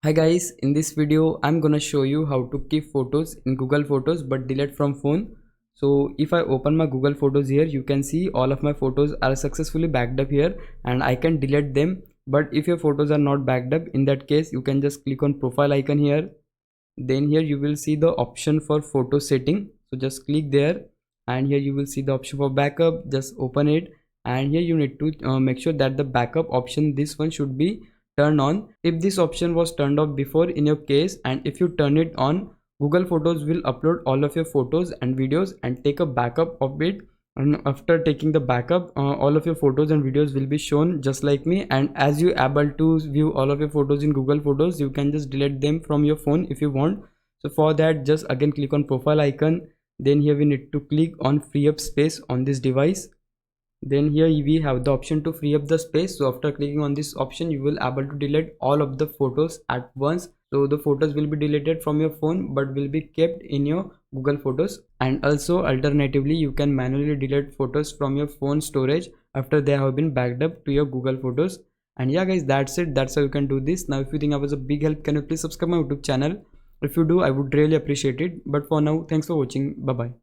Hi guys, in this video I'm gonna show you how to keep photos in Google Photos but delete from phone. So if I open my Google Photos here, you can see all of my photos are successfully backed up here and I can delete them. But if your photos are not backed up, in that case you can just click on profile icon here. Then here you will see the option for photo setting, so just click there, and here you will see the option for backup. Just open it, and here you need to make sure that the backup option, this one, should be turned on. If this option was turned off before in your case, and if you turn it on, Google Photos will upload all of your photos and videos and take a backup of it. And after taking the backup, all of your photos and videos will be shown just like me. And as you able to view all of your photos in Google Photos, you can just delete them from your phone if you want. So for that, just again click on profile icon. Then here we need to click on free up space on this device. Then here we have the option to free up the space. So after clicking on this option, you will able to delete all of the photos at once. So the photos will be deleted from your phone but will be kept in your Google Photos. And also alternatively, you can manually delete photos from your phone storage after they have been backed up to your Google Photos. And yeah guys, that's it. That's how you can do this. Now if you think I was a big help, can you please subscribe my YouTube channel? If you do, I would really appreciate it. But for now, thanks for watching. Bye bye.